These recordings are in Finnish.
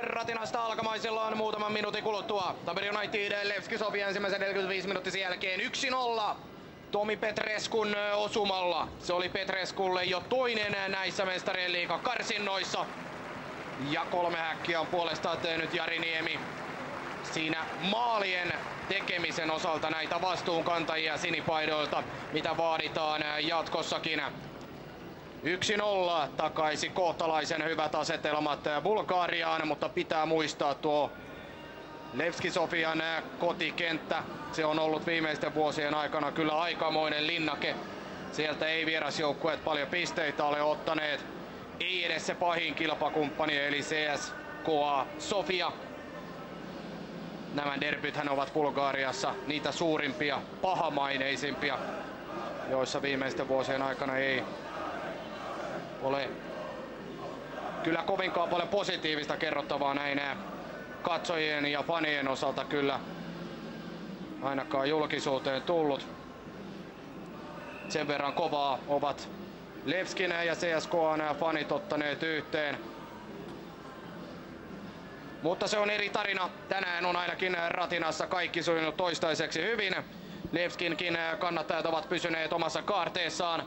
Ratinasta alkamaisillaan muutaman minuutin kuluttua. Tampere United Levski Sofia ensimmäisen 45 minuuttisen jälkeen 1-0. Tomi Petreskun osumalla. Se oli Petreskulle jo toinen näissä Mestarien liigan karsinnoissa. Ja 3 häkkiä on puolestaan tehnyt Jari Niemi. Siinä maalien tekemisen osalta näitä vastuunkantajia sinipaidoilta, mitä vaaditaan jatkossakin. 1-0 takaisi kohtalaisen hyvät asetelmat Bulgariaan, mutta pitää muistaa tuo Levski Sofian kotikenttä. Se on ollut viimeisten vuosien aikana kyllä aikamoinen linnake. Sieltä ei vierasjoukkueet paljon pisteitä ole ottaneet. Ei edes se pahin kilpakumppani eli CSKA Sofia. Nämä derbythän ovat Bulgariassa niitä suurimpia, pahamaineisimpia, joissa viimeisten vuosien aikana ei ole kyllä kovinkaan paljon positiivista kerrottavaa näin katsojien ja fanien osalta kyllä ainakaan julkisuuteen tullut. Sen verran kovaa ovat Levskin ja CSKA:n fanit ottaneet yhteen. Mutta se on eri tarina. Tänään on ainakin Ratinassa kaikki sujunut toistaiseksi hyvin. Levskinkin kannattajat ovat pysyneet omassa kaarteessaan.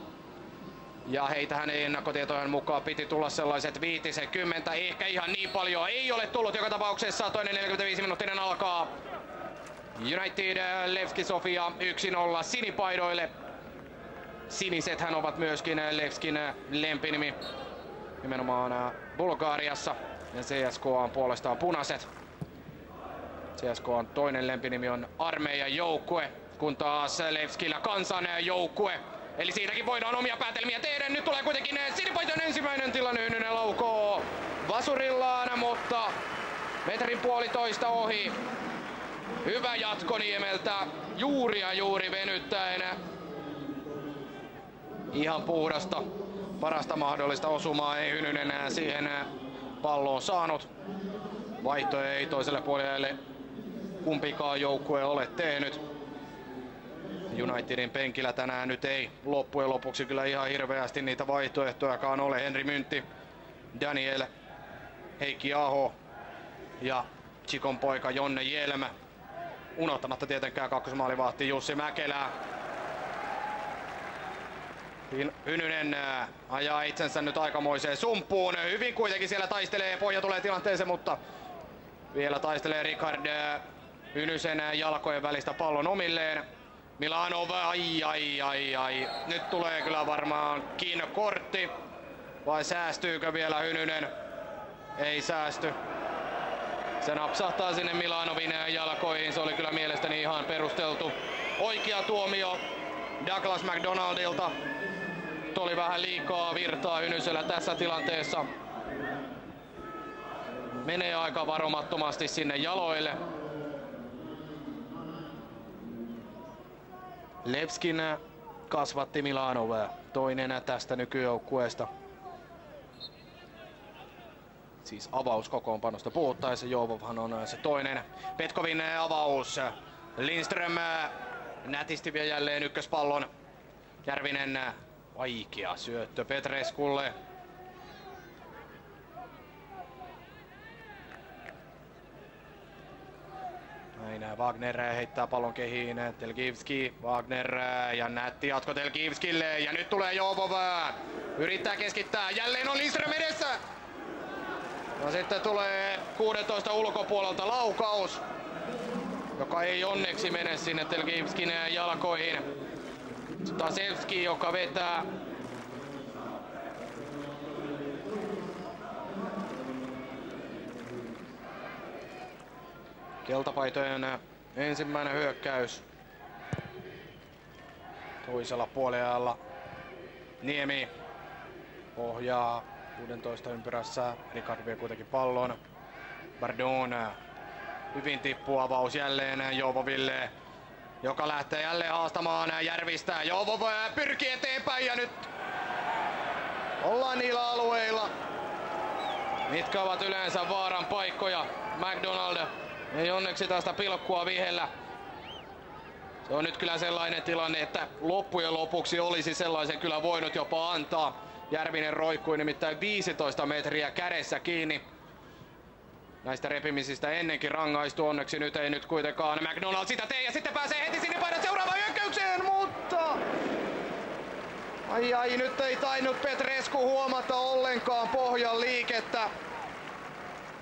Ja heitähän ennakkotietojen mukaan piti tulla sellaiset 50. Ehkä ihan niin paljon ei ole tullut joka tapauksessa. Toinen 45 minuuttinen alkaa. United Levski Sofia 1-0 sinipaidoille. Sinisethän ovat myöskin Levskin lempinimi nimenomaan Bulgariassa. Ja CSKA on puolestaan punaiset. CSKA:n toinen lempinimi on armeijan joukkue, kun taas Levskillä kansan joukkue. Eli siitäkin voidaan omia päätelmiä tehdä. Nyt tulee kuitenkin sinipaitojen ensimmäinen tilanne. Hynynen laukoo vasurillaan, mutta metrin puolitoista ohi. Hyvä jatko Niemeltä. Juuri venyttäen. Ihan puhdasta. Parasta mahdollista osumaa ei Hynynen siihen palloon saanut. Vaihtoja ei toiselle puolelle kumpikaan joukkue ole tehnyt. Unitedin penkillä tänään nyt ei loppujen lopuksi kyllä ihan hirveästi niitä vaihtoehtojakaan ole. Henri Myntti, Daniel, Heikki Aho ja Chikon poika Jonne Jelmä. Unohtamatta tietenkään kakkosmaalivahti Jussi Mäkelää. Hynynen ajaa itsensä nyt aikamoiseen sumppuun. Hyvin kuitenkin siellä taistelee, pohja tulee tilanteeseen, mutta vielä taistelee Richard Hynysen jalkojen välistä pallon omilleen. Milanov, ai. Nyt tulee kyllä varmaankin kortti. Vai säästyykö vielä Hynynen? Ei säästy. Se napsahtaa sinne Milanovin jalkoihin. Se oli kyllä mielestäni ihan perusteltu oikea tuomio Douglas McDonaldilta. Oli vähän liikaa virtaa Hynysellä tässä tilanteessa. Menee aika varomattomasti sinne jaloille. Levskin kasvatti Milanovaa, toinen tästä nykyjoukkueesta. Siis avauskokoonpanosta puhuttaessa Jovovhan on se toinen. Petkovin avaus. Lindström nätisti vie jälleen ykköspallon. Järvinen vaikea syöttö Petreskulle. Näin Wagner heittää pallon kehiin. Telgivski, Wagner ja nätti jatko Telgivskille. Ja nyt tulee Jovov. Yrittää keskittää. Jälleen on Lindström edessä. Ja sitten tulee 16 ulkopuolelta laukaus, joka ei onneksi mene sinne Telgivskin jalkoihin. Stasevski, joka vetää. Keltapaitojen ensimmäinen hyökkäys. Toisella puolella Niemi ohjaa 16 ympyrässä. Ricard vie kuitenkin pallon. Bardon. Hyvin tippuu avaus jälleen Jovoville, joka lähtee jälleen haastamaan Järvistä. Jovov pyrkii eteenpäin ja nyt ollaan niillä alueilla, mitkä ovat yleensä vaaran paikkoja. McDonald ei onneksi tästä pilkkua vihellä. Se on nyt kyllä sellainen tilanne, että loppujen lopuksi olisi sellaisen kyllä voinut jopa antaa. Järvinen roikkui nimittäin 15 metriä kädessä kiinni. näistä repimisistä ennenkin rangaistu. Onneksi nyt ei nyt kuitenkaan. McDonald sitä tee ja sitten pääsee heti sinipaidan seuraavaan hyökkäykseen, mutta... Ai, nyt ei tainnut Petrescu huomata ollenkaan pohjan liikettä.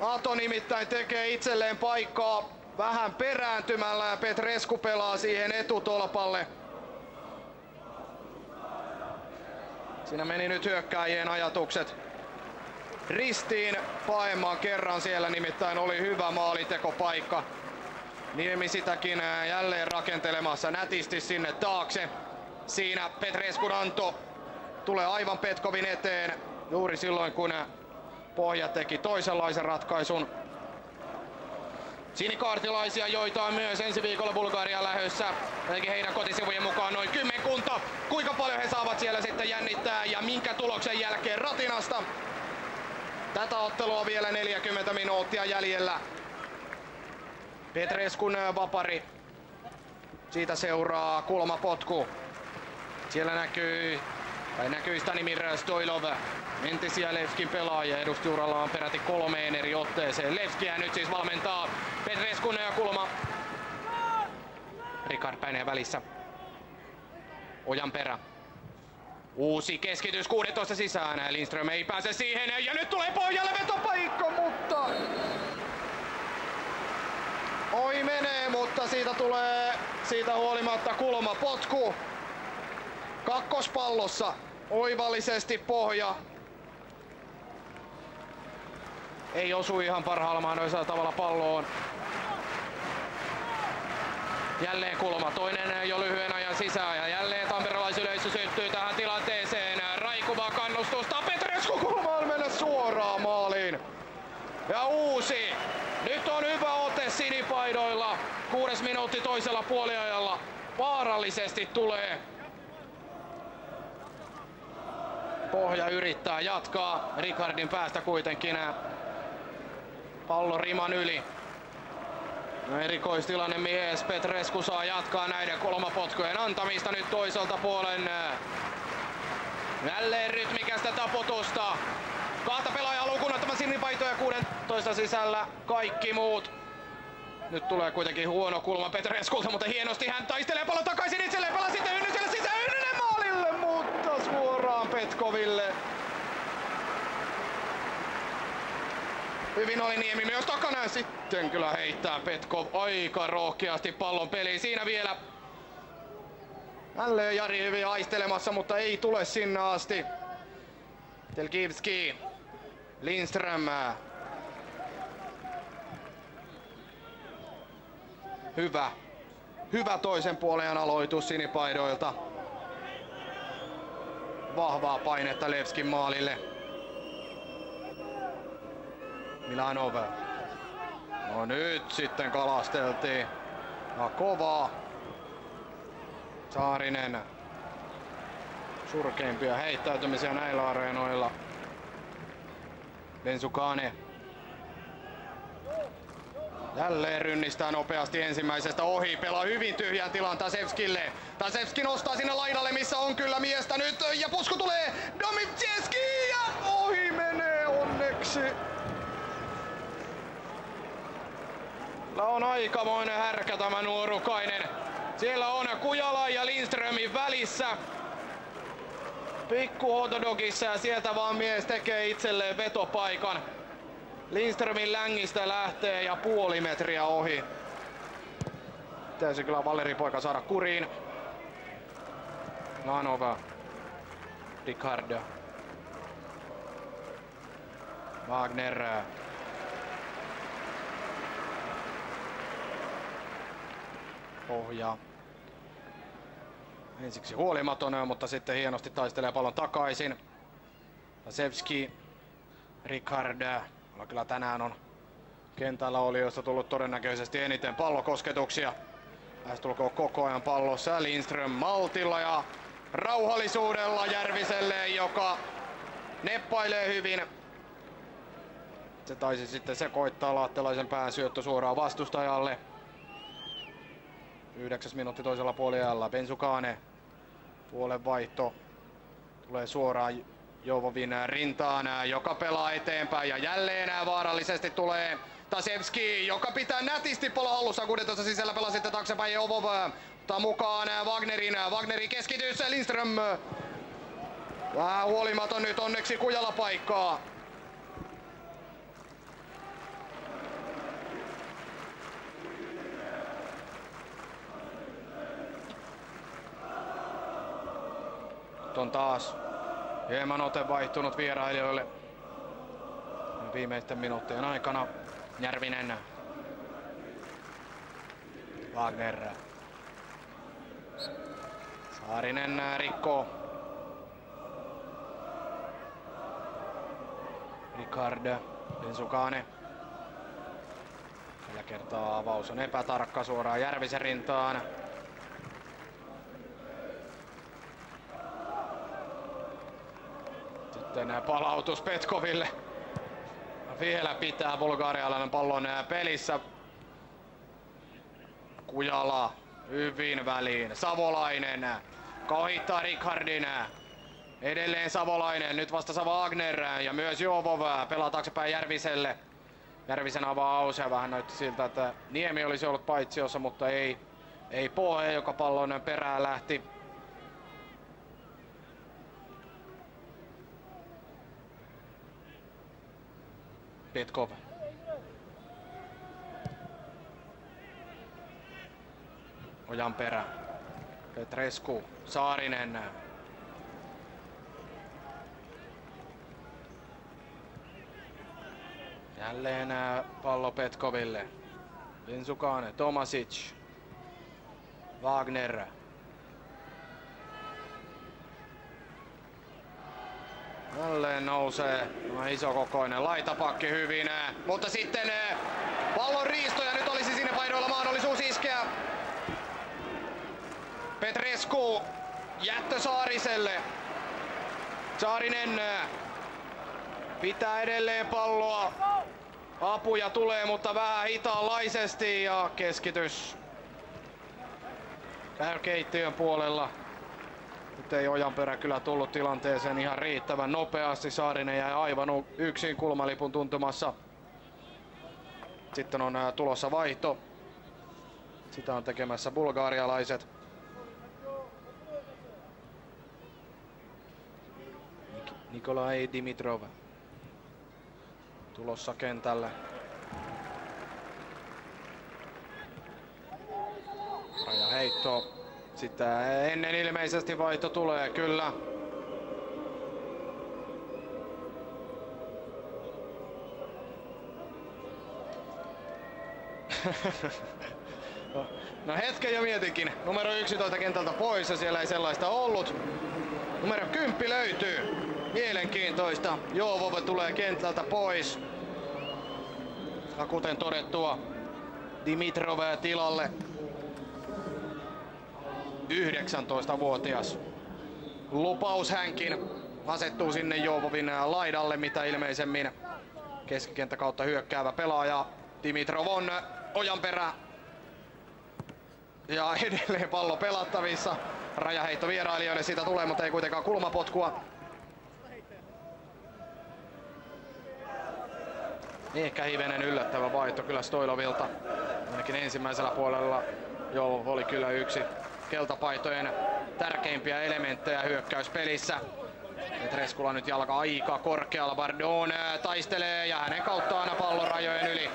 Ato nimittäin tekee itselleen paikkaa vähän perääntymällä ja Petrescu pelaa siihen etutolpalle. Siinä meni nyt hyökkääjien ajatukset ristiin pahemman kerran, siellä nimittäin oli hyvä maalintekopaikka. Niemi sitäkin jälleen rakentelemassa nätisti sinne taakse. Siinä Petrescun anto tulee aivan Petkovin eteen juuri silloin kun Pohja teki toisenlaisen ratkaisun. Sinikaartilaisia, joita on myös ensi viikolla Bulgarian lähdössä. Ainakin heidän kotisivujen mukaan noin 10. Kuinka paljon he saavat siellä sitten jännittää ja minkä tuloksen jälkeen Ratinasta? Tätä ottelua vielä 40 minuuttia jäljellä. Petrescun vapari. Siitä seuraa kulmapotku. Siellä näkyy Stanimir Stoilov. Entisiä Levskin pelaajia. Edustiuralla on peräti 3 eri otteeseen. Levskiä nyt siis valmentaa Petrescun kulma. Ricard Päineen välissä. Ojanperä. Uusi keskitys 16 sisään. Lindström ei pääse siihen ja nyt tulee Pohjalle vetopaikka, mutta... Oi menee, mutta siitä tulee siitä huolimatta kulmapotku. Kakkospallossa oivallisesti Pohja. Ei osu ihan parhaalla mahdollisella tavalla palloon. Jälleen kulma, toinen jo lyhyen ajan sisään ja jälleen tamperelaisyleisö syttyy tähän tilanteeseen. Raikuva kannustusta, Petrescu kulmaan mennä suoraan maaliin. Ja uusi. Nyt on hyvä ote sinipaidoilla. 6 minuutti toisella puoliajalla. Vaarallisesti tulee. Pohja yrittää jatkaa. Ricardin päästä kuitenkin pallo riman yli. No, erikoistilanne mies. Petrescu saa jatkaa näiden kulmapotkujen antamista nyt toiselta puolen. Jälleen rytmikästä taputusta. 2 pelaajaa lukuun ottama sinipaitoja 16 sisällä. Kaikki muut. Nyt tulee kuitenkin huono kulma Petresculta, mutta hienosti hän taistelee pallon takaisin itselleen. Pelaa sitten Ynnyselle sisään. Ynnynen maalille, mutta suoraan Petkoville. Hyvin oli Niemi myös takana. Sitten kyllä heittää Petkov aika rohkeasti pallon peliin. Siinä vielä jälleen Jari hyvin aistelemassa, mutta ei tule sinne asti. Telkivski. Lindström. Hyvä toisen puolen aloitus sinipaidoilta. Vahvaa painetta Levskin maalille. Milanov. No nyt sitten kalasteltiin. Ja kovaa. Saarinen. Surkeimpia heittäytymisiä näillä areenoilla. Benzukane. Jälleen rynnistää nopeasti ensimmäisestä ohi. Pelaa hyvin tyhjän tilan Tasevskille. Tasevski nostaa sinne lainalle, missä on kyllä miestä nyt. Ja pusku tulee Domivcheski ja ohi menee onneksi. On aikamoinen härkä tämä nuorukainen. Siellä on Kujala ja Lindströmin välissä. Pikku hotdogissa ja sieltä vaan mies tekee itselleen vetopaikan. Lindströmin längistä lähtee ja puoli metriä ohi. Pitäisi kyllä Valeri-poika saada kuriin. Lanova. Ricard. Wagner. Pohja. Ensiksi huolimaton, mutta sitten hienosti taistelee pallon takaisin. Tasevski. Ricard. Kyllä tänään on kentällä olijoista tullut todennäköisesti eniten pallokosketuksia. Lähestulkoon koko ajan pallossa Lindström maltilla ja rauhallisuudella Järviselle, joka neppailee hyvin. Se taisi sitten sekoittaa Lahtelaisen pääsyöttö suoraan vastustajalle. 9. minuutti toisella puoliajalla. Benzukane. Puolen vaihto. Tulee suoraan Jovovin rintaan, joka pelaa eteenpäin ja jälleen vaarallisesti tulee Tasevski, joka pitää nätisti palo hallussa 16 sisällä, pelaa sitten taaksepäin Jovov. Ottaa mukaan Wagnerin keskitys, Lindström. Vähän huolimaton nyt, onneksi Kujala paikkaa. Nyt on taas hieman ote vaihtunut vierailijoille viimeisten minuuttien aikana. Järvinen. Wagner. Saarinen rikkoo. Ricard. Bensukane. Tällä kertaa avaus on epätarkka suoraan Järvisen rintaan. Sitten palautus Petkoville. Vielä pitää bulgarialainen pallon pelissä. Kujala hyvin väliin. Savolainen kohittaa Ricardin. Edelleen Savolainen, nyt vastassa Wagner ja myös Jovov pelaa taaksepäin Järviselle. Järvisen avaus ja vähän näytti siltä, että Niemi olisi ollut paitsiossa, mutta ei Pohe, joka pallon perään lähti. Petkov. Ojanperä. Petrescu. Saarinen. Jälleen pallo Petkoville. Bensukane. Tomasic. Wagner. Jälleen nousee isokokoinen laitapakki hyvin, mutta sitten pallon riisto ja nyt olisi sinne paidoilla mahdollisuus iskeä. Petrescu jättö Saariselle. Saarinen pitää edelleen palloa. Apuja tulee, mutta vähän hitaanlaisesti ja keskitys käy keittiön puolella. Nyt ei Ojanperä kyllä tullut tilanteeseen ihan riittävän nopeasti. Saarinen jäi aivan yksin kulmalipun tuntumassa. Sitten on tulossa vaihto. Sitä on tekemässä bulgarialaiset. Nikolai Dimitrov tulossa kentälle. Rajaheitto. Sitä ennen ilmeisesti vaihto tulee, kyllä. No hetken jo mietinkin. Numero 11 kentältä pois ja siellä ei sellaista ollut. Numero 10 löytyy. Mielenkiintoista. Jovov tulee kentältä pois. Ja kuten todettua, Dimitrov tilalle. 19-vuotias. Lupaus hänkin asettuu sinne Jovovin laidalle, mitä ilmeisemmin keskikenttä kautta hyökkäävä pelaaja. Dimitrov on Ojanperä. Ja edelleen pallo pelattavissa. Rajaheitto vierailijoille, siitä tulee, mutta ei kuitenkaan kulmapotkua. Ehkä hivenen yllättävä vaihto kyllä Stoilovilta. Ainakin ensimmäisellä puolella jo oli kyllä yksi keltapaitojen tärkeimpiä elementtejä hyökkäyspelissä. Petresculla nyt jalka aika korkealla. Bardon taistelee ja hänen kauttaan pallon rajojen yli.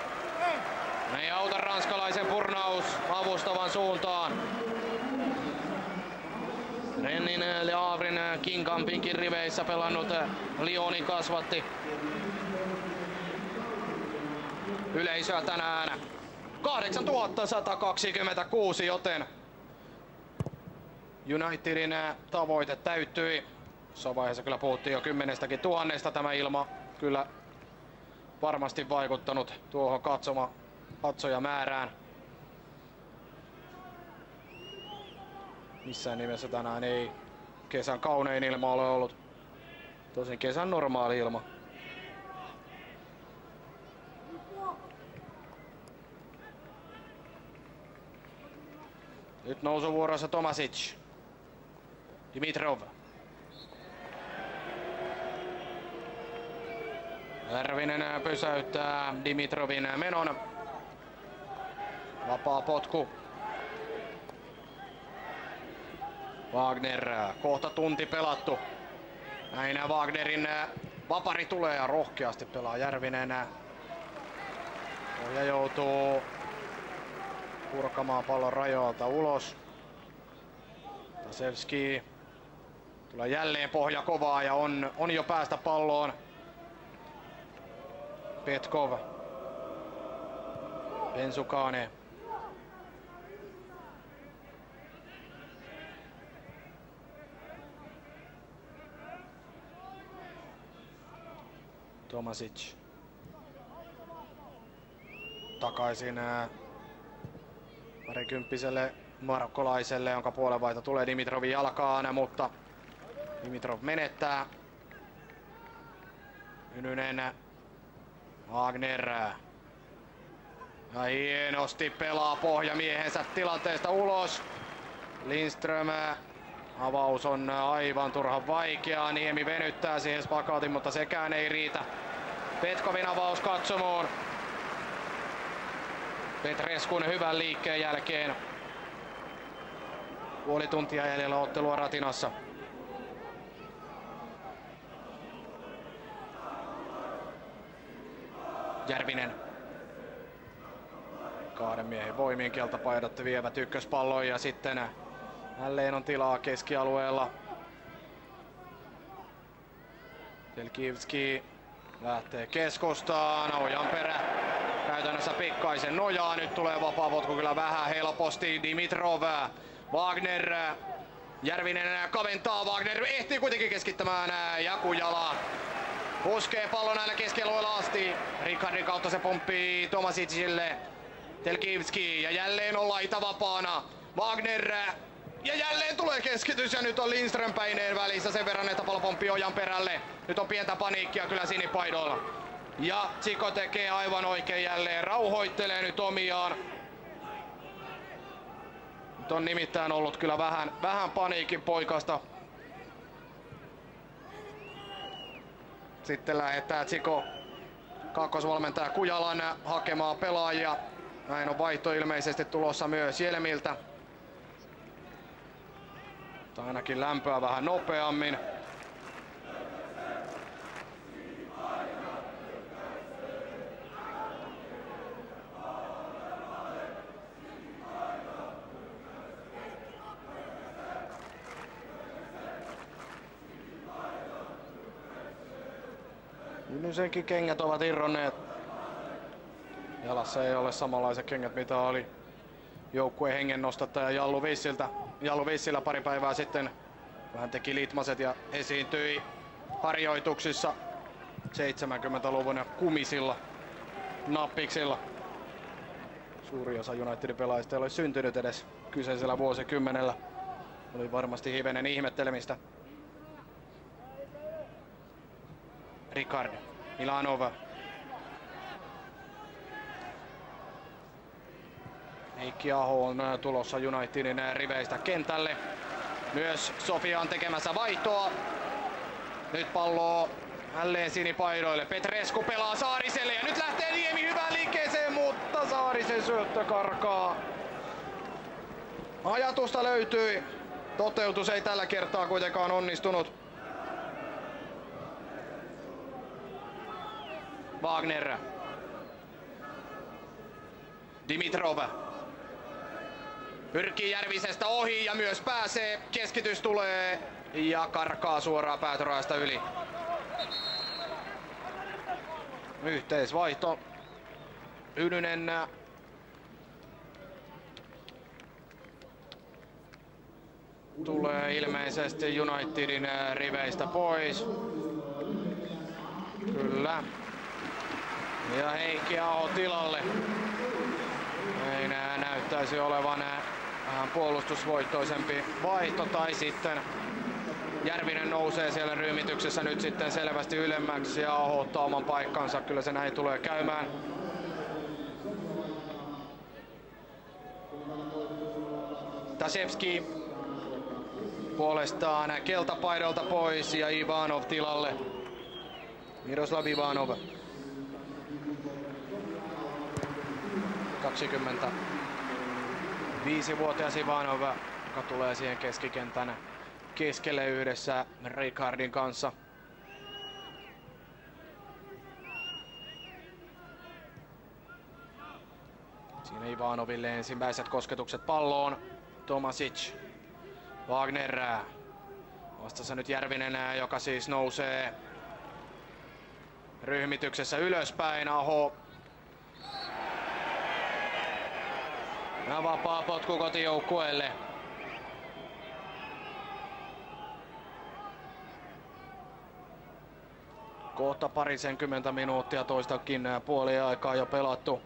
Ei auta ranskalaisen purnaus avustavan suuntaan. Rennin Le Havren Kinkampinkin riveissä pelannut Lyonin kasvatti yleisöä tänään. 8126, joten Unitedin tavoite täyttyi. Jossain vaiheessa kyllä puhuttiin jo 10 000. Tämä ilma kyllä varmasti vaikuttanut tuohon katsojamäärään. Missään nimessä tänään ei kesän kaunein ilma ole ollut. Tosin kesän normaali ilma. Nyt nousuvuorossa Tomasic. Dimitrov. Järvinen pysäyttää Dimitrovin menon. Vapaa potku. Wagner, kohta tunti pelattu. Näin Wagnerin vapari tulee ja rohkeasti pelaa Järvinen. Pohja joutuu purkamaan pallon rajoilta ulos. Tasevski tulee jälleen pohja kovaa ja on jo päästä palloon. Petkov. Bensukane. Tomasic. Takaisin parikymppiselle marokkolaiselle, jonka puolenvaihto tulee Dimitrovin jalkaan, mutta Dimitrov menettää. Ynynen. Wagner. Ja hienosti pelaa pohjamiehensä tilanteesta ulos. Lindström. Avaus on aivan turhan vaikeaa. Niemi venyttää siihen spakaatin, mutta sekään ei riitä. Petkovin avaus katsomoon. Petreskun hyvän liikkeen jälkeen. Puoli tuntia jäljellä ottelua Ratinassa. Järvinen. Kahden miehen voimien keltapaidat vievät ykköspallon ja sitten jälleen on tilaa keskialueella. Telkivski lähtee keskustaan. Ojanperä käytännössä pikkaisen nojaa. Nyt tulee vapaa potku kyllä vähän helposti. Dimitrov. Wagner. Järvinen kaventaa. Wagner ehtii kuitenkin keskittämään. Jakujala puskee pallon näillä keskialueella asti. Ricardin kautta se pomppii Tomasicille. Telkivski ja jälleen on laita vapaana. Wagner. Ja jälleen tulee keskitys ja nyt on Lindström päineen välissä sen verran, että pallo pomppii Ojan perälle. Nyt on pientä paniikkia kyllä sinipaidoilla. Ja Tsiko tekee aivan oikein jälleen. Rauhoittelee nyt omiaan. Nyt on nimittäin ollut kyllä vähän paniikin poikasta. Sitten lähettää Tsiko kakkosvalmentaja Kujalan hakemaan pelaajia. Näin on vaihto ilmeisesti tulossa myös Jelmiltä. Tai ainakin lämpöä vähän nopeammin. Ynysenkin kengät ovat irronneet. Jalassa ei ole samanlaiset kengät mitä oli joukkueen hengen nostattaja Jallu Vissillä pari päivää sitten. Vähän teki litmaset ja esiintyi harjoituksissa 70-luvun ja kumisilla nappiksilla. Suuri osa Unitedin pelaajista ei ole syntynyt edes kyseisellä vuosikymmenellä. Oli varmasti hivenen ihmettelemistä. Ricard, Milanov. Heikki Aho on tulossa Unitedin riveistä kentälle. Myös Sofia on tekemässä vaihtoa. Nyt pallo jälleen sinipaidoille. Petrescu pelaa Saariselle ja nyt lähtee Niemi hyvään liikkeeseen, mutta Saarisen syöttö karkaa. Ajatusta löytyi. Toteutus ei tällä kertaa kuitenkaan onnistunut. Wagner. Dimitrov. Pyrkii Järvisestä ohi ja myös pääsee. Keskitys tulee ja karkaa suoraan päätörajasta yli. Yhteisvaihto. Ynynen. Tulee ilmeisesti Unitedin riveistä pois. Kyllä. Ja Heikki Aho tilalle. Ei näyttäisi olevan vähän puolustusvoittoisempi vaihto, tai sitten Järvinen nousee siellä ryhmityksessä nyt sitten selvästi ylemmäksi ja Aho ottaa oman paikkansa. Kyllä se näin tulee käymään. Tasevski puolestaan keltapaidolta pois ja Ivanov tilalle. Miroslav Ivanov. 25-vuotias Ivanov, joka tulee siihen keskikentän keskelle yhdessä Ricardin kanssa. Siinä Ivanoville ensimmäiset kosketukset palloon. Tomasic. Wagner. Vastassa nyt Järvinen, joka siis nousee ryhmityksessä ylöspäin. Aho. Ja vapaa potku kotijoukkueelle. Kohta parisenkymmentä minuuttia, toistakin puoliaikaa jo pelattu.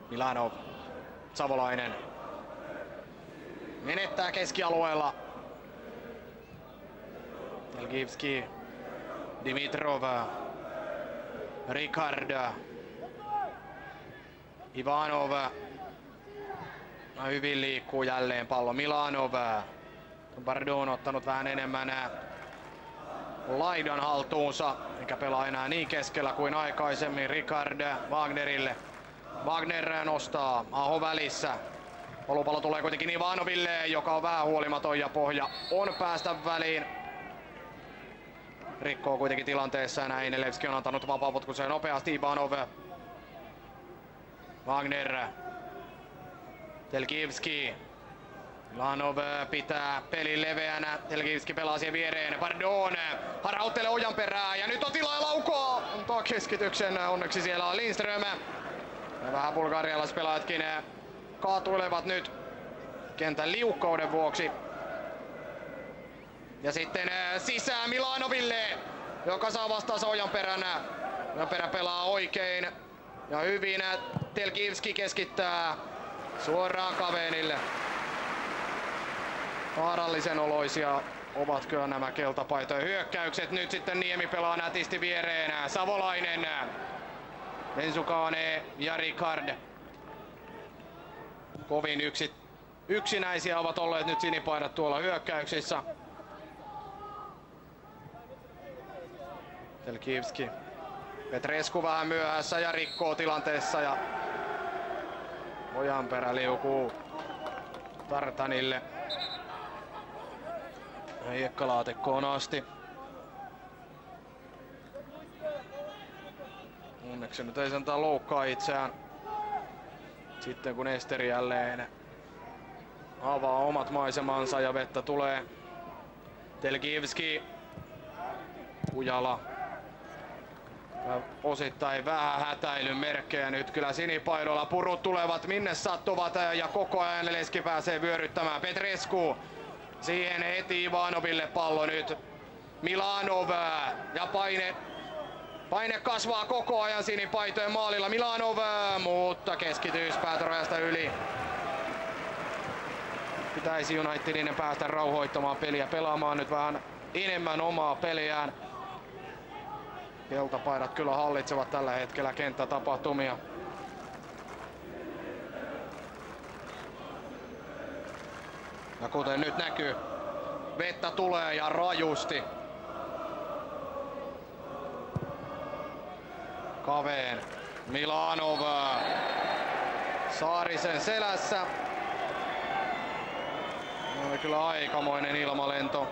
Milanov, Savolainen menettää keskialueella. Telgivski, Dimitrov, Ricard, Ivanov. Hyvin liikkuu jälleen pallo. Milanov. Bardon ottanut vähän enemmän laidan haltuunsa, eikä pelaa enää niin keskellä kuin aikaisemmin. Ricard Wagnerille. Wagner nostaa, Aho välissä. Pallo tulee kuitenkin Ivanoville, joka on vähän huolimaton ja pohja on päästä väliin. Rikkoo kuitenkin tilanteessa ja näin. Levski on antanut vapaapotkuseen nopeasti. Ivanov. Wagner. Telgivski. Milanov pitää pelin leveänä. Telgivski pelaa siihen viereen. Bardon harauttelee ojan perään ja nyt on tilaa ja laukoa. Antaa keskityksen. Onneksi siellä on Lindström. Ja vähän bulgarialaispelaajatkin kaatuilevat nyt kentän liukkauden vuoksi. Ja sitten sisään Milanoville, joka saa vastaansa Ojanperän. Ojanperä pelaa oikein ja hyvin. Telgivski keskittää suoraan Kavenille. Vaarallisen oloisia ovat kyllä nämä keltapaitojen hyökkäykset. Nyt sitten Niemi pelaa nätisti viereen. Savolainen, Mensukane ja Ricard. Kovin yksinäisiä ovat olleet nyt sinipaidat tuolla hyökkäyksissä. Telgivski. Petrescu vähän myöhässä ja rikkoo tilanteessa ja Ojanperä liukuu Tartanille. Hiekkalaatikkoon asti. Onneksi nyt ei sentään loukkaa itseään. Sitten kun Esteri jälleen avaa omat maisemansa ja vettä tulee. Telgivski. Kujala. Osittain vähän hätäilyn merkkejä nyt kyllä sinipaidolla. Purut tulevat minne sattuvat ja koko ajan Leski pääsee vyöryttämään. Petrescu. Siihen heti Ivanoville pallo nyt. Milanov ja paine kasvaa koko ajan sinipaitojen maalilla. Milanov, mutta keskityys päätörajasta yli. Pitäisi Unitedin päästä rauhoittamaan peliä, pelaamaan nyt vähän enemmän omaa peliään. Keltapaidat kyllä hallitsevat tällä hetkellä kenttätapahtumia. Ja kuten nyt näkyy, vettä tulee ja rajusti. Kaveen, Milanov, Saarisen selässä. Oli kyllä aikamoinen ilmalento.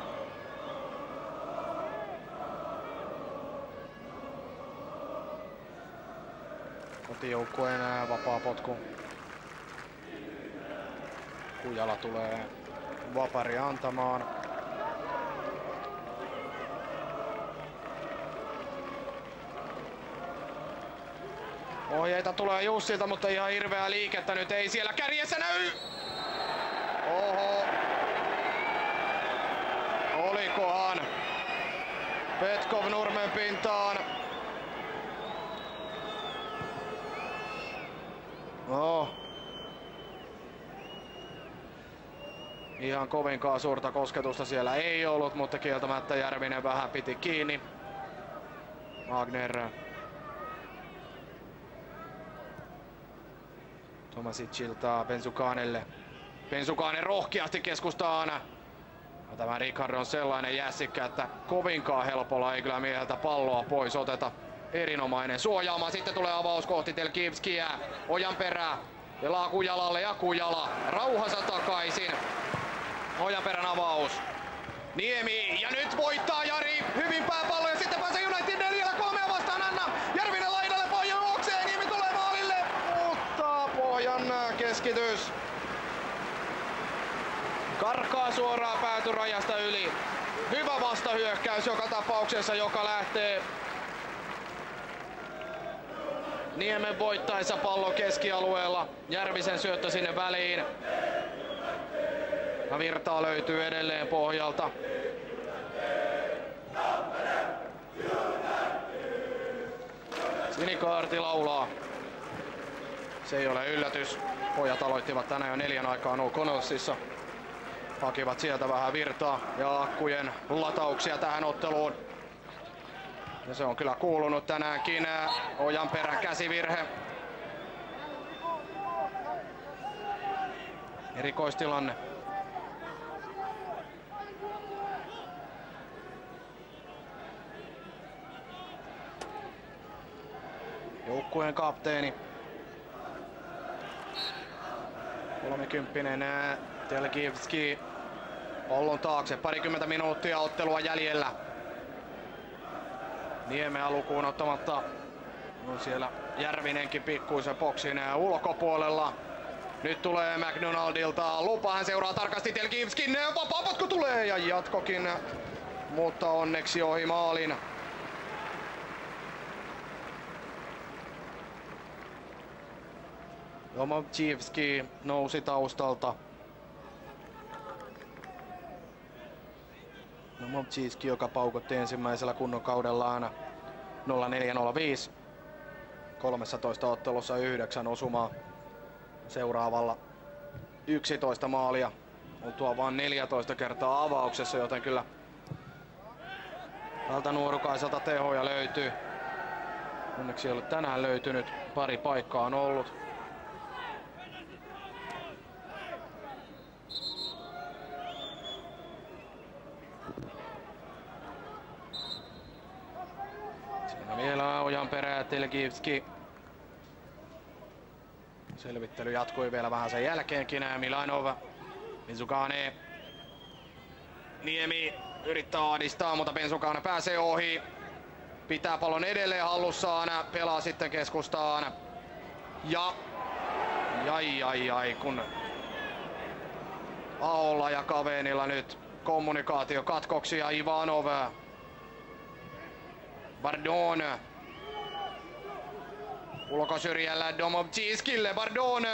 Kotijoukkueen vapaa potku. Kujala tulee vapari antamaan. Ohjeita tulee Jussilta, mutta ihan hirveää liikettä nyt ei siellä kärjessä näy. Oho. Olikohan Petkov nurmen pintaan. No. Ihan kovinkaan suurta kosketusta siellä ei ollut, mutta kieltämättä Järvinen vähän piti kiinni. Wagner. Tomasicilta Bensukanelle. Bensukanen rohkeasti keskustaan. Tämä Rickard on sellainen jässikkä, että kovinkaan helpolla ei kyllä mieheltä palloa pois oteta. Erinomainen suojaama. Sitten tulee avaus kohti Telkivskiä. Ojanperä pelaa Kujalalle ja Kujala rauhassa takaisin. Ojanperän avaus. Niemi ja nyt voittaa Jari. Hyvin pääpallo ja sitten pääsee United 4-3 vastaan. Anna Järvinen laidalle pohjan juoksee. Niemi tulee maalille. Mutta pohjan keskitys karkaa suoraan päätyrajasta yli. Hyvä vastahyökkäys joka tapauksessa, joka lähtee Niemen voittaessa pallo keskialueella. Järvisen syöttö sinne väliin. Ja virtaa löytyy edelleen pohjalta. Sinikaarti laulaa. Se ei ole yllätys. Pojat aloittivat tänään jo 4 aikaan O'Connellsissa. Hakivat sieltä vähän virtaa ja akkujen latauksia tähän otteluun. Ja se on kyllä kuulunut tänäänkin. Ojanperän käsivirhe. Erikoistilanne. Joukkueen kapteeni. 30 Telkivski pallon taakse. Parikymmentä minuuttia ottelua jäljellä. Niemeä lukuun ottamatta on siellä Järvinenkin pikkuisen boksin ulkopuolella. Nyt tulee McDonaldilta lupa, hän seuraa tarkasti Telkivskin. Vapaapotku tulee ja jatkokin, mutta onneksi ohi maalin. Domovčivski nousi taustalta. Domovčivski, joka paukutti ensimmäisellä kunnon kaudellaan 04-05. 13 ottelussa 9 osumaa. Seuraavalla 11 maalia. On tuo vain 14 kertaa avauksessa, joten kyllä tältä nuorukaiselta tehoja löytyy. Onneksi ei ole tänään löytynyt. Pari paikkaa on ollut. Siinä vielä Ojanperä ja Telkivski. Selvittely jatkui vielä vähän sen jälkeenkin. Milanov, Benzukane. Niemi yrittää ahdistaa, mutta Benzukane pääsee ohi. Pitää pallon edelleen hallussaan, pelaa sitten keskustaan. Ja kun Aholla ja Kavenilla nyt kommunikaatiokatkoksia. Ivanov. Bardon. Ulkosyrjällä Domovčivskille. Bardon.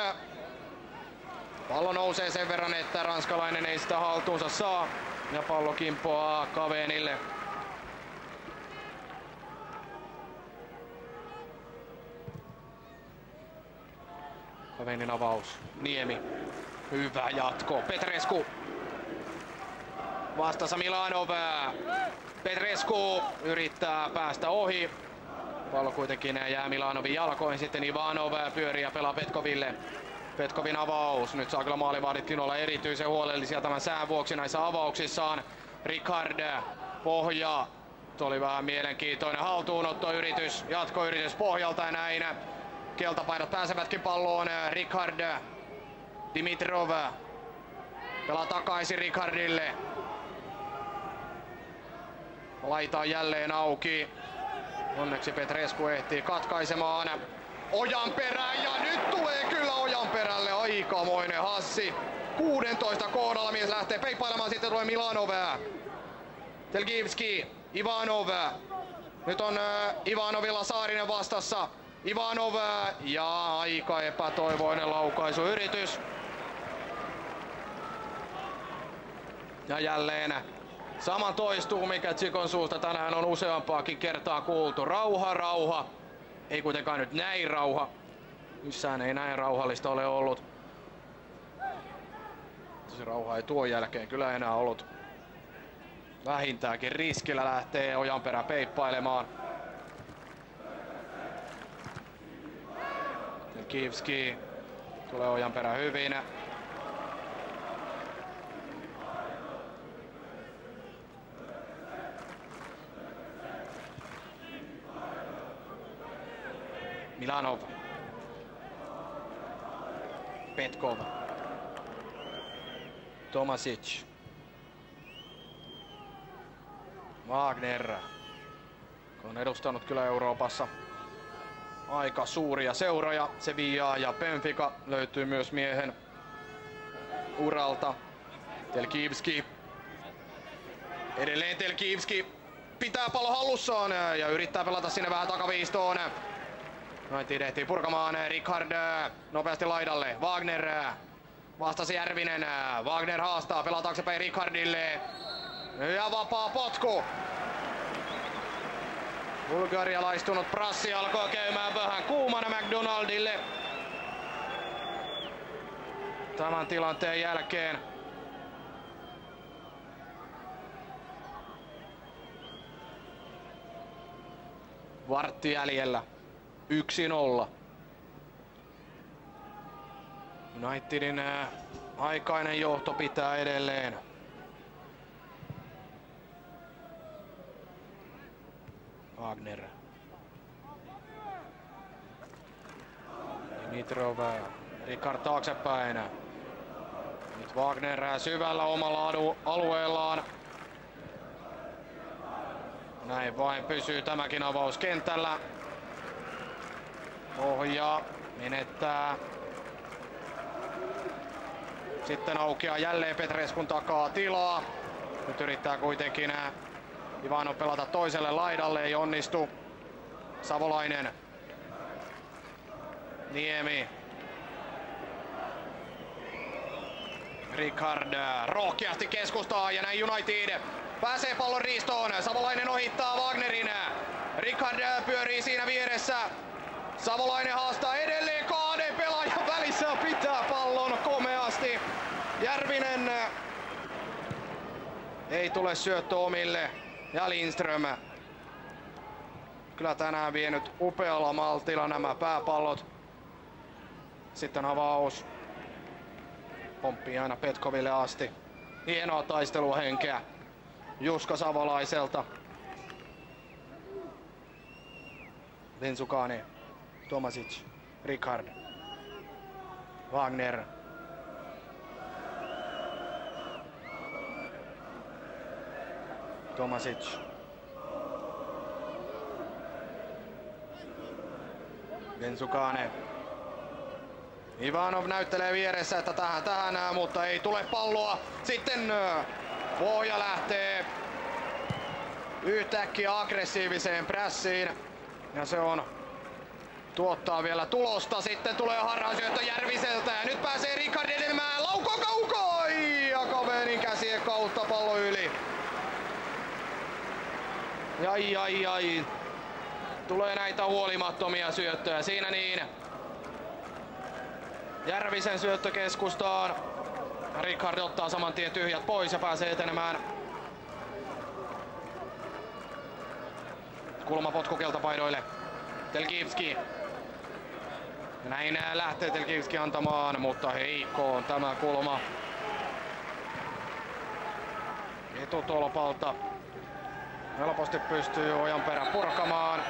Pallo nousee sen verran, että ranskalainen ei sitä haltuunsa saa. Ja pallo kimpoaa Kavenille. Kavenin avaus. Niemi. Hyvä jatko. Petrescu. Vastassa Milanov. Petrescu yrittää päästä ohi. Pallo kuitenkin jää Milanovin jalkoihin. Sitten Ivanov pyörii ja pelaa Petkoville. Petkovin avaus. Nyt saa kyllä maalivahditkin olla erityisen huolellisia tämän sään vuoksi näissä avauksissaan. Rickard. Pohja. Tuo oli vähän mielenkiintoinen haltuunottoyritys. Jatkoyritys pohjalta ja näin. Keltapaidot pääsevätkin palloon. Rickard. Dimitrov. Pelaa takaisin Rickardille. Laita on jälleen auki. Onneksi Petrescu ehtii katkaisemaan. Ojanperä ja nyt tulee kyllä Ojanperälle aikamoinen hassi. 16 kohdalla mies lähtee peippailemaan, sitten tulee Milanov. Telkivski, Ivanov. Nyt on Ivanovilla Saarinen vastassa. Ivanov ja aika epätoivoinen laukaisuyritys. Ja jälleen sama toistuu, mikä Tsikon suusta tänään on useampaakin kertaa kuultu. Rauha, rauha. Ei kuitenkaan nyt näin rauha. Missään ei näin rauhallista ole ollut. Se rauha ei tuon jälkeen kyllä enää ollut. Vähintäänkin riskillä lähtee Ojanperä peippailemaan. Telkivski tulee Ojanperä hyvin. Milanov. Petkov. Tomasic. Wagner. On edustanut kyllä Euroopassa aika suuria seuroja. Sevilla ja Benfica löytyy myös miehen uralta. Telkivski. Edelleen Telkivski pitää pallo hallussaan ja yrittää pelata sinne vähän takaviistoon. United ehtii purkamaan. Ricard nopeasti laidalle. Wagner vastasi Järvinen. Wagner haastaa, pelaa taaksepäin Ricardille. Ja vapaa potku. Bulgarialaistunut Prassi alkoi käymään vähän kuumana McDonaldille tämän tilanteen jälkeen. Vartti jäljellä. 1-0. Unitedin aikainen johto pitää edelleen. Wagner. Dimitrov. Ricard taaksepäin. Nyt Wagner syvällä omalla alueellaan. Näin vain pysyy tämäkin avaus kentällä. Pohja menettää. Sitten aukeaa jälleen Petreskun takaa tilaa. Nyt yrittää kuitenkin Ivanov pelata toiselle laidalle, ei onnistu. Savolainen. Niemi. Ricard rohkeasti keskustaa ja näin United pääsee pallon riistoon. Savolainen ohittaa Wagnerin. Ricard pyörii siinä vieressä. Savolainen haastaa edelleen kahden pelaajan välissä, pitää pallon komeasti. Järvinen ei tule syöttö omille ja Lindström. Kyllä tänään vienyt upealla maltilla nämä pääpallot. Sitten avaus. Pomppii aina Petkoville asti. Hienoa taisteluhenkeä Juska Savolaiselta. Vensukane. Tomasic. Ricard. Wagner. Tomasic. Vensukane. Ivanov näyttelee vieressä, että tähän, mutta ei tule palloa. Sitten Pohja lähtee yhtäkkiä aggressiiviseen prässiin. Ja se on tuottaa vielä tulosta. Sitten tulee harhasyöttö Järviseltä ja nyt pääsee Ricard edelmään. Lauko kaukoon! Ja Kavenin käsien kautta pallo yli. Ai. Tulee näitä huolimattomia syöttöjä. Siinä niin. Järvisen syöttö keskustaan. Ricard ottaa saman tien tyhjät pois ja pääsee etenemään. Kulmapotku keltapaidoille. Telkivski. Ja näin lähtee Telkivski antamaan, mutta heikko on tämä kulma. Etutolpalta. Helposti pystyy Ojanperä purkamaan.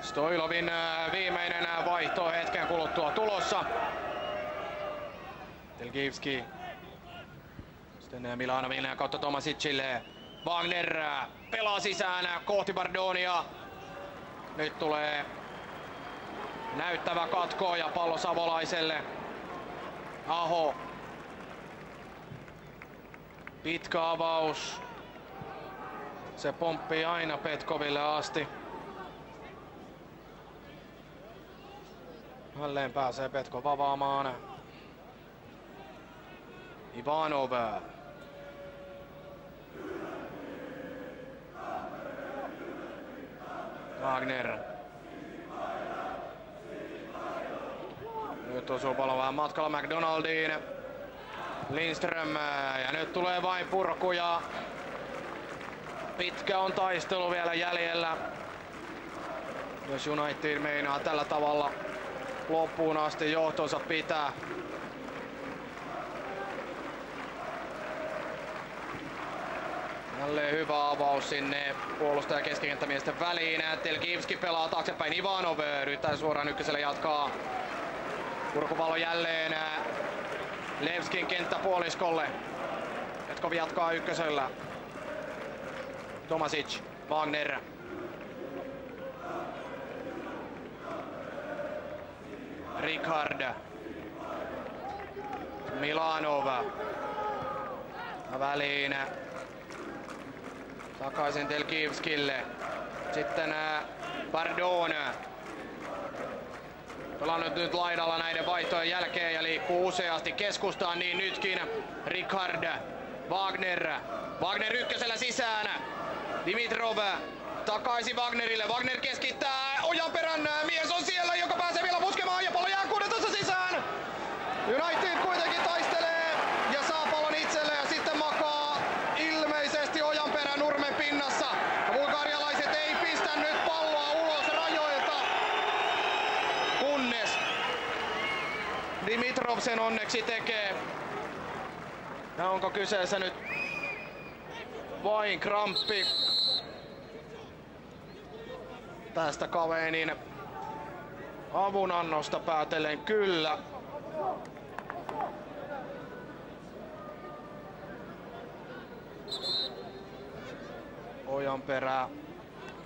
Stoilovin viimeinen vaihto hetken kuluttua tulossa. Telkivski. Sitten Milanovin kautta Tomasicille. Wagner pelaa sisään kohti Bardonia. Nyt tulee näyttävä katko ja pallo Savolaiselle. Aho. Pitkä avaus. Se pomppii aina Petkoville asti. Jälleen pääsee Petkov avaamaan. Ivanov. Wagner. Nyt osuu pallo vähän matkalla McDonaldiin. Lindström ja nyt tulee vain purkuja pitkä on taistelu vielä jäljellä. Jos United meinaa tällä tavalla loppuun asti johtonsa pitää. Jälleen hyvä avaus sinne puolustaja keskikenttämiesten väliin. Telkivski pelaa taaksepäin. Ivanov yrittää suoraan ykköselle jatkaa. Kurkupallo jälleen Levskin kenttäpuoliskolle. Jatkov jatkaa ykkösellä. Tomasic, Wagner. Ricard. Milanov. Väliin. Takaisin Telkivskille. Sitten Pardon. Pelannut nyt laidalla näiden vaihtojen jälkeen ja liikkuu useasti keskustaan, niin nytkin Ricard. Wagner. Wagner ykkösellä sisään. Dimitrov takaisin Wagnerille. Wagner keskittää. Ojanperän mies on siellä, joka pääsee vielä puskemaan ja pallo jää 16 sisään. United kuitenkin taistelee ja saa pallon itselle ja sitten makaa ilmeisesti Ojanperä nurmen pinnassa. Ja bulgarialaiset ei pistä nyt palloa ulos rajoilta. Kunnes Dimitrov sen onneksi tekee. Ja onko kyseessä nyt vain kramppi? Tästä Kavenin avunannosta päätellen kyllä. Ojanperä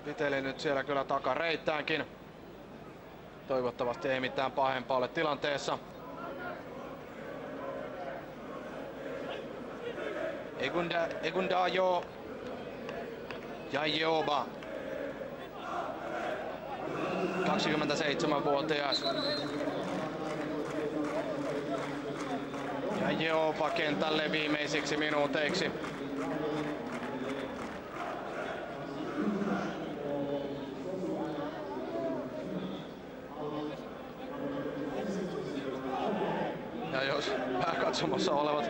piteli nyt siellä kyllä takareittäänkin. Toivottavasti ei mitään pahempaa ole tilanteessa. Egundajo ja Joba. 27-vuotias. Ja Joba kentälle viimeisiksi minuuteiksi. Ja jos pääkatsomossa olevat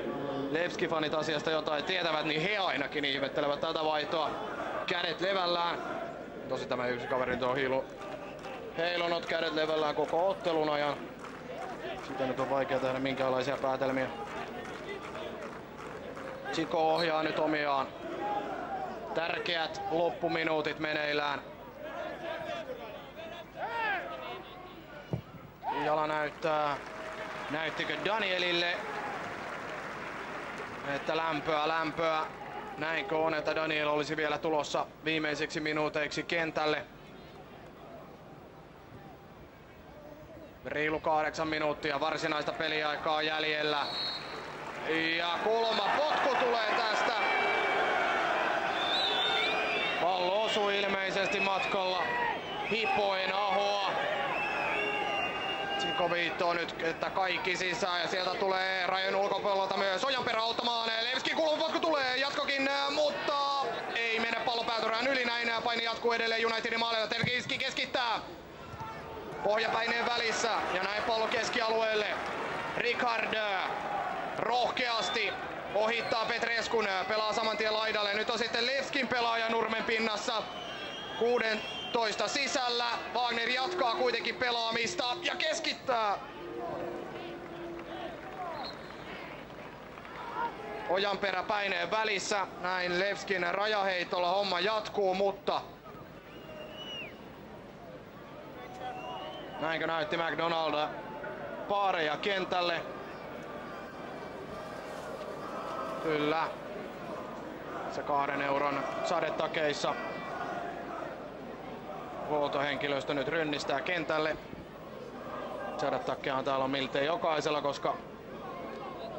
Levski-fanit asiasta jotain tietävät, niin he ainakin ihmettelevät tätä vaihtoa. Kädet levällään. Tosi tämä yksi kaveri on heilunut kädet levällään koko ottelun ajan. Sitä nyt on vaikea tehdä minkäänlaisia päätelmiä. Chico ohjaa nyt omiaan. Tärkeät loppuminuutit meneillään. Jala näyttikö Danielille, että lämpöä. Näinkö on, että Daniel olisi vielä tulossa viimeisiksi minuuteiksi kentälle? Reilu 8 minuuttia varsinaista peliaikaa jäljellä. Ja kulmapotku tulee tästä. Pallo osuu ilmeisesti matkalla hipoen Ahoa. Tsiko viittoo nyt, että kaikki sisään ja sieltä tulee rajojen ulkopuolelta myös Ojanperä auttamaan. Levskin kulmapotku tulee, jatkokin, mutta ei mene pallo päätyrään yli. Näin paini jatkuu edelleen Unitedin maalilla. Telkivski keskittää. Pohjapäineen välissä ja näin pallo keskialueelle. Ricard rohkeasti ohittaa Petreskun, pelaa saman tien laidalle. Nyt on sitten Levskin pelaaja nurmen pinnassa. 16 sisällä. Wagner jatkaa kuitenkin pelaamista ja keskittää. Ojanperä päineen välissä. Näin Levskin rajaheitolla homma jatkuu, mutta näinkö näytti McDonald paareja kentälle? Kyllä. Se 2 euron sadetakeissa. Huoltohenkilöstö nyt rynnistää kentälle. Sadetakkeahan täällä on miltei jokaisella, koska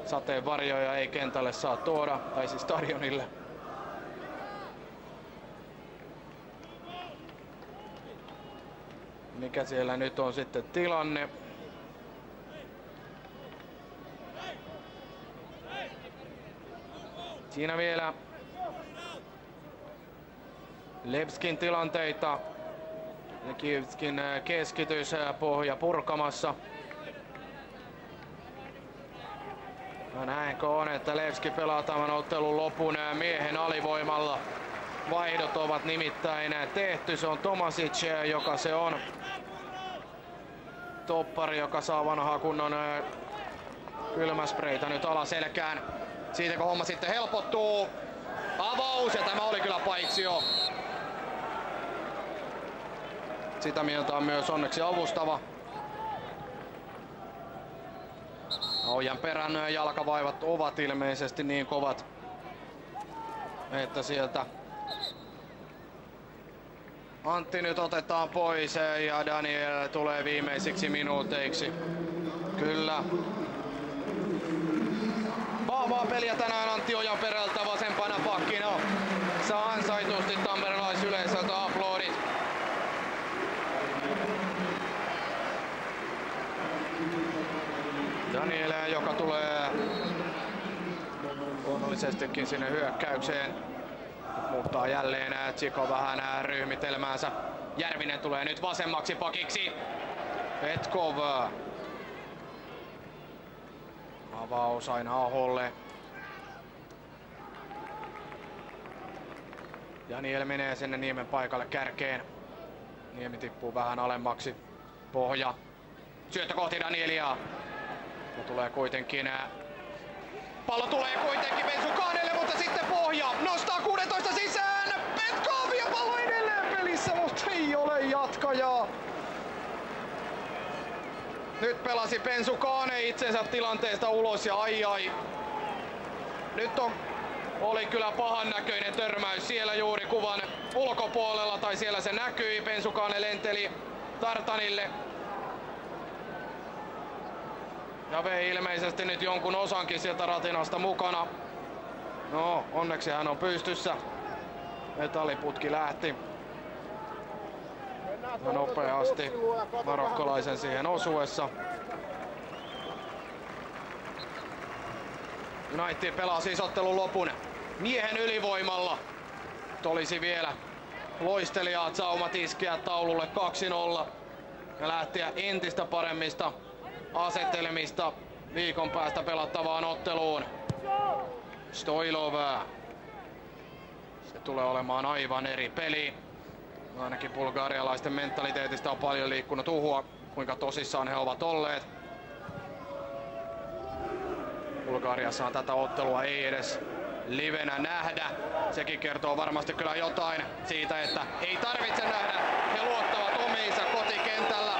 sateenvarjoja ei kentälle saa tuoda, tai siis stadionille. Mikä siellä nyt on sitten tilanne? Siinä vielä Levskin tilanteita. Levskin keskitys pohja purkamassa. Ja näinkö on, että Levski pelaa tämän ottelun lopun miehen alivoimalla. vaihdot ovat nimittäin tehty. Se on Tomasic, joka se on. Toppari, joka saa vanhaa kunnon kylmäspreitä nyt alaselkään. Siitä kun homma sitten helpottuu. Avaus, ja tämä oli kyllä paitsio. Sitä mieltä on myös onneksi avustava. Ojan perän jalkavaivat ovat ilmeisesti niin kovat, että sieltä Antti nyt otetaan pois ja Daniel tulee viimeisiksi minuuteiksi. Kyllä. Vahvaa peliä tänään Antti Ojan perältä vasempana pakkina. Saa ansaitusti tamperelaisyleisöltä aplodit. Daniel, joka tulee luonnollisestikin sinne hyökkäykseen. Muuttaa jälleen Tsiko vähän ryhmitelmäänsä. Järvinen tulee nyt vasemmaksi pakiksi. Petkov. Avaus aina Aholle. Daniel menee sinne Niemen paikalle kärkeen. Niemi tippuu vähän alemmaksi. Pohja. Syöttö kohti Danielia. Ja tulee kuitenkin. Pallo tulee kuitenkin Bensukanelle, mutta sitten Pohja nostaa 16 sisään. Petkov ja pallo edelleen pelissä, mutta ei ole jatkajaa. Nyt pelasi Bensukane itsensä tilanteesta ulos ja ai. Nyt oli kyllä pahan näköinen törmäys siellä juuri kuvan ulkopuolella, tai siellä se näkyi. Bensukane lenteli Tartanille. Ja vei ilmeisesti nyt jonkun osankin sieltä ratinasta mukana. No, onneksi hän on pystyssä. Metalliputki lähti. Ja nopeasti marokkolaisen siihen osuessa. United pelaa siis ottelun lopun miehen ylivoimalla. Olisi vielä loistelijaat saumat iskeä taululle 2-0 ja lähteä entistä paremmista asetelmista viikon päästä pelattavaan otteluun. Stoilov. Se tulee olemaan aivan eri peli. Ainakin bulgarialaisten mentaliteetistä on paljon liikkunut uhua, kuinka tosissaan he ovat olleet. Bulgariassa tätä ottelua ei edes livenä nähdä. Sekin kertoo varmasti kyllä jotain siitä, että ei tarvitse nähdä. He luottavat omiinsa kotikentällä.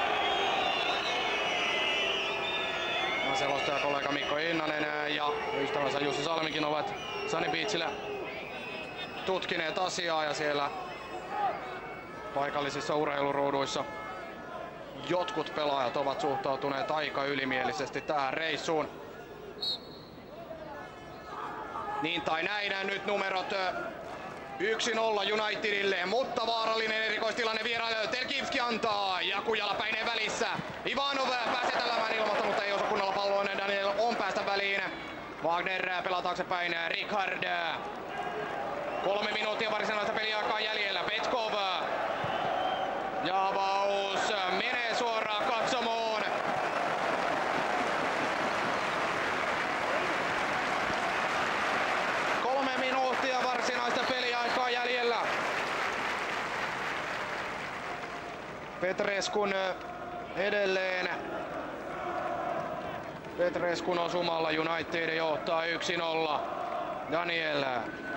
Selostajakollega Mikko Innanen ja ystävänsä Jussi Salmikin ovat Sunny Beachillä tutkineet asiaa, ja siellä paikallisissa urheiluruuduissa jotkut pelaajat ovat suhtautuneet aika ylimielisesti tähän reissuun. Niin tai näin, nyt numerot 1-0 Unitedille, mutta vaarallinen erikoistilanne vieraille. Telkivski antaa ja Kujala-päinen välissä. Ivanov pääsee tällä ilmasta, mutta ei osu kunnolla palloon. Daniel on päästä väliin. Wagner pelaa taaksepäin. Richard. 3 minuuttia varsinaista peliaikaa jäljellä. Petkov. Ja avaus menee suoraan katsomoon. Varsinaista peliaikaa jäljellä. Petreskun edelleen. Petreskun osumalla United johtaa 1-0. Daniel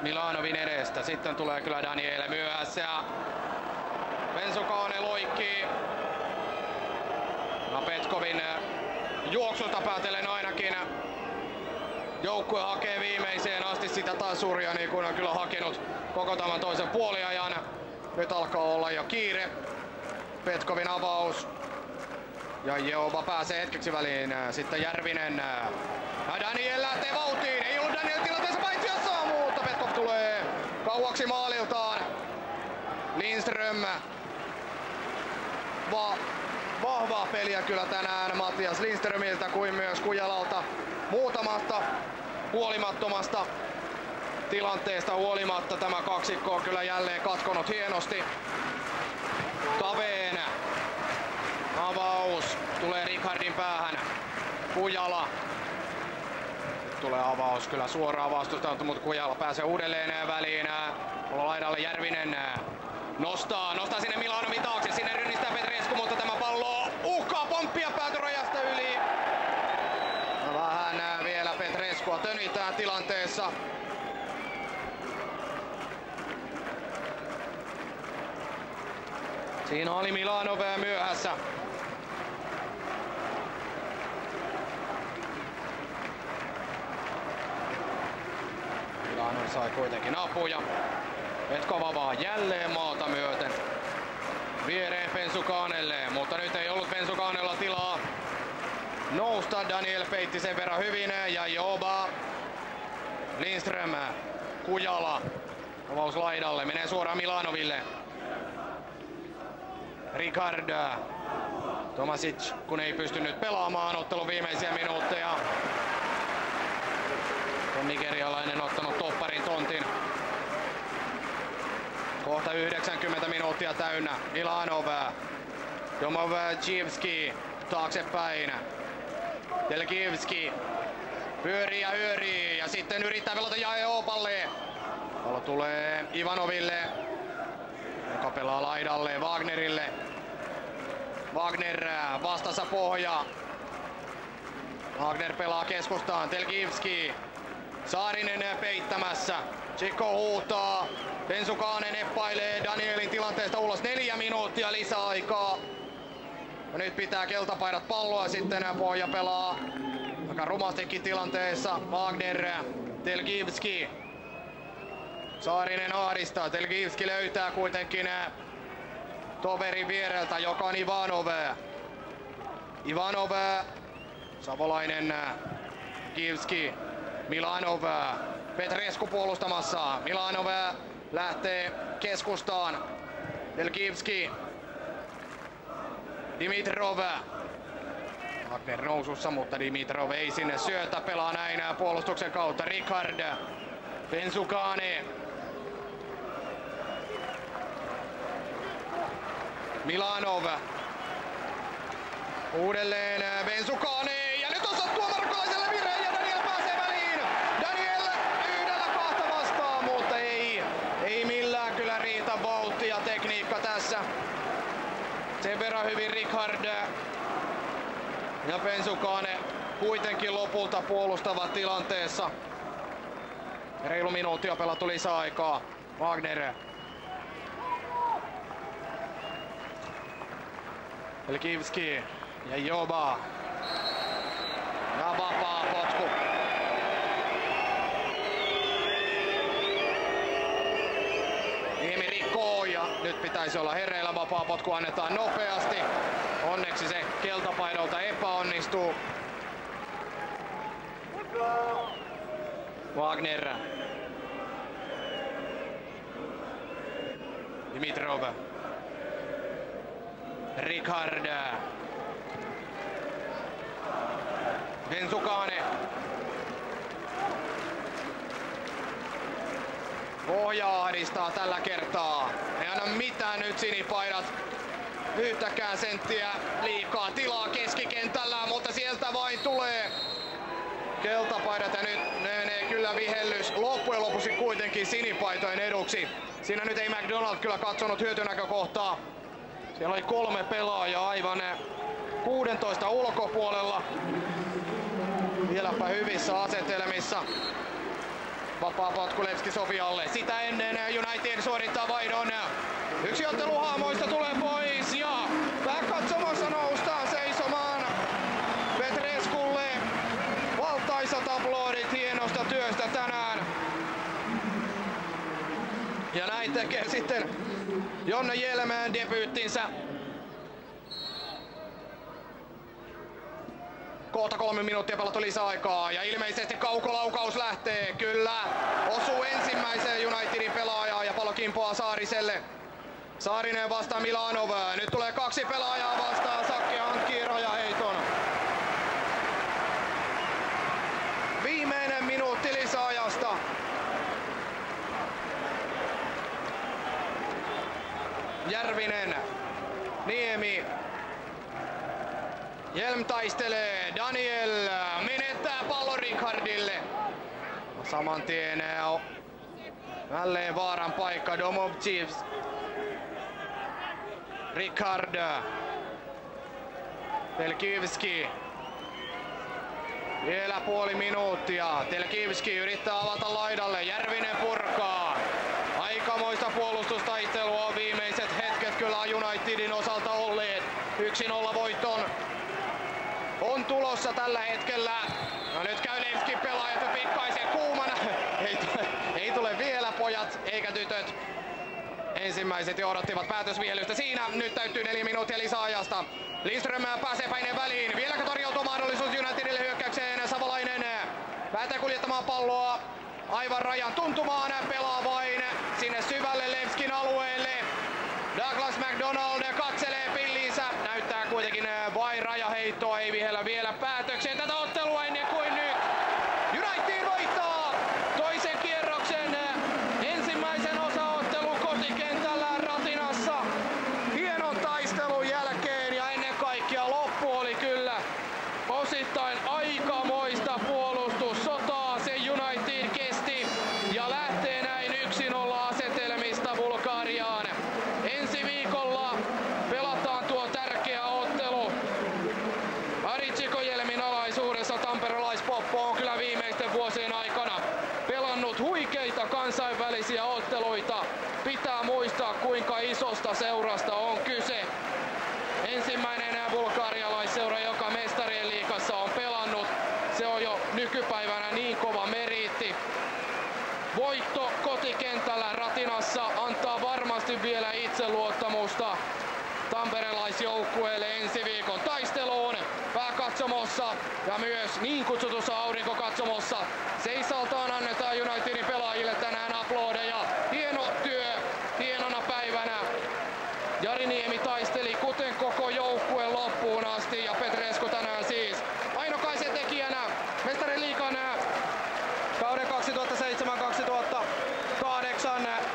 Milanovin edestä. Sitten tulee kyllä Daniel myöhässä. Bensukane loikkii. No Petkovin juoksusta päätellen ainakin. Joukkue hakee viimeiseen asti sitä tasuria, niin kuin on kyllä hakenut koko tämän toisen puoliajan. Nyt alkaa olla jo kiire. Petkovin avaus. Ja Jehova pääsee hetkeksi väliin. Sitten Järvinen. Ja Daniel lähtee vauhtiin. Ei ollut Daniel tilanteessa paitsiossa, mutta Petkov tulee kauaksi maaliltaan. Lindström. Vahvaa peliä kyllä tänään Matias Lindströmiltä kuin myös Kujalalta. Muutamasta huolimattomasta tilanteesta huolimatta tämä kaksikko on kyllä jälleen katkonut hienosti. Kaveen avaus tulee Richardin päähän. Kujala. Nyt tulee avaus kyllä suoraan vastustajalta, mutta Kujala pääsee uudelleen väliin. Laidalle Järvinen nostaa sinne Milanovin taakse, sinne rynnistää Petrescu, mutta tämä pallo uhkaa pomppia päätyrajasta yli. Vähän vielä Petrescua tönitään tilanteessa. Siinä oli Milanov myöhässä. Milanov sai kuitenkin apuja. Petkova vaan jälleen maalta myöten viereen Pensukanelle, mutta nyt ei ollut Pensukanella tilaa nousta. Daniel peitti sen verran hyvin ja Joba, Lindström, Kujala. Avaus laidalle, menee suoraan Milanoville. Ricard, Tomasic kun ei pystynyt pelaamaan ottelun viimeisiä minuutteja. On nigerialainen ottanut topparin tontin. Kohta 90 minuuttia täynnä. Milanov, Domovjivski taaksepäin. Telkivski pyörii ja hyörii ja sitten yrittää pelata Jaeopalle. Pallo tulee Ivanoville, joka pelaa laidalle Wagnerille. Wagner vastassa pohja. Wagner pelaa keskustaan. Telkivski. Saarinen peittämässä. Chico huutaa. Pensukanen eppailee Danielin tilanteesta ulos. 4 minuuttia lisäaikaa. Ja nyt pitää keltapaidat palloa. Sitten pohja pelaa aika rumastikin tilanteessa. Wagner, Telkivski. Saarinen ahdistaa. Telkivski löytää kuitenkin toverin viereltä, joka on Ivanov. Ivanov, savolainen, Kivski, Milanov, Petrescu puolustamassa. Milanov lähtee keskustaan. Telkivski, Dimitrov. Wagner nousussa, mutta Dimitrov ei sinne syötä. Pelaa näin puolustuksen kautta. Ricard, Pensukane. Milanov. Uudelleen Pensukane. Ja nyt on sattua markkalaiselle vireen ja Daniel pääsee väliin. Daniel yhdellä kahta vastaan, mutta ei millään kyllä riitä vauhti ja tekniikka tässä. Sen verran hyvin Ricard ja Pensukane kuitenkin lopulta puolustavat tilanteessa. Reilu minuuttia pelattu lisäaikaa. Wagner. Telkivski ja Joba. Ja vapaa potku. Niemi rikkoo ja nyt pitäisi olla hereillä. Vapaa potku annetaan nopeasti. Onneksi se keltapaidolta epäonnistuu. Wagner. Dimitrov. Ricard. Pensukane. Pohja ahdistaa tällä kertaa. Ei anna mitään nyt sinipaidat. Yhtäkään senttiä liikaa tilaa keskikentällä, mutta sieltä vain tulee keltapaidat ja nyt menee kyllä vihellys loppujen lopuksi kuitenkin sinipaitojen eduksi. Siinä nyt ei McDonald kyllä katsonut hyötynäkökohtaa. Siellä oli 3 pelaajaa aivan 16 ulkopuolella. Vieläpä hyvissä asetelmissa. Vapaa potku Levski Sofialle. Sitä ennen United suorittaa vaihdon. Yksi ottelu haamoista tulee pois ja pääkatsomossa noustaan seisomaan Petresculle. Valtaisat aplodit hienosta työstä tänään. Ja näin tekee sitten Jonne Jelmään debyyttinsä. Kohta 3 minuuttia pelattu lisäaikaa ja ilmeisesti kaukolaukaus lähtee. Kyllä, osuu ensimmäiseen Unitedin pelaajaan ja pallo kimpoaa Saariselle. Saarinen vastaa Milanov. Nyt tulee 2 pelaajaa vastaan. Sakki hankkii rajaheiton. Viimeinen minuutti lisäajasta. Järvinen, Niemi. Jelm taistelee. Daniel menettää syöttää pallo Ricardille. Saman tien jälleen vaaran paikka Domobčivs. Ricard. Telkivski. Vielä puoli minuuttia. Telkivski yrittää avata laidalle. Järvinen purkaa. Aikamoista puolustustajittelua on viimeiset hetket kyllä Unitedin osalta olleet. 1-0 voiton on tulossa tällä hetkellä. No nyt käy Levski pelaajat pikkaisen kuumana. Ei tule vielä pojat eikä tytöt. Ensimmäiset jo odottivat päätösvihellystä siinä. Nyt täytyy 4 minuuttia lisäajasta. Lindström pääsee päineen väliin. Vieläkö tarjoutuu mahdollisuus Unitedille hyökkäykseen? Savolainen päätää kuljettamaan palloa aivan rajan tuntumaan. Pelaa vain sinne syvälle Levskin alueelle. Douglas McDonald katselee pilliinsä. Näyttää kuitenkin vain rajaheittoa. Ei vihellä vielä päätökseen tätä ottelua ennen kuin nyt. United voittaa toisen kierroksen ensimmäisen osaottelun kotikentällä Ratinassa. Hienon taistelun jälkeen ja ennen kaikkea loppu oli kyllä osittain aikamoista puolustussotaa. Se United kesti ja lähtee näin 1-0 asetelmista Bulgariaan. Ensi viikolla pelataan tuo tärkeä ottelu. Ari Chikojelmin alaisuudessa tamperelaispoppo on kyllä viimeisten vuosien aikana pelannut huikeita kansainvälisiä otteluita. Pitää muistaa kuinka isosta seurasta on kyse. Ensimmäinen bulgarialaisseura, joka Mestarien liigassa on pelannut. Se on jo nykypäivänä niin kova meriitti. Voitto kotikentällä Ratinassa antaa varmasti vielä itseluottamusta tamperelaisjoukkueelle ensi viikon taisteluun pääkatsomossa ja myös niin kutsutussa aurinkokatsomossa. Seisaltaan annetaan Unitedin pelaajille tänään aplodeja. Hieno työ, hienona päivänä. Jari Niemi taisteli kuten koko joukkue loppuun asti ja Petrescu tänään siis ainokaisen tekijänä Mestarien liigan kauden 2007-2008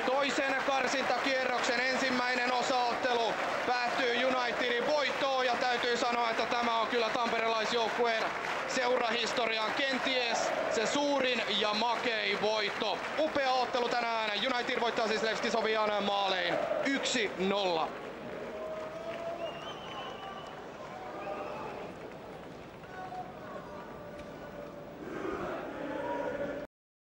toisen karsintakierroksen ensimmäinen osaottelu päättyy Unitedin voittoon ja täytyy sanoa, että tämä on kyllä tamperelaisjoukkueen seurahistorian kenties se suurin ja makein voitto. Upea ottelu tänään. United voittaa siis Levski Sofian maalein 1-0.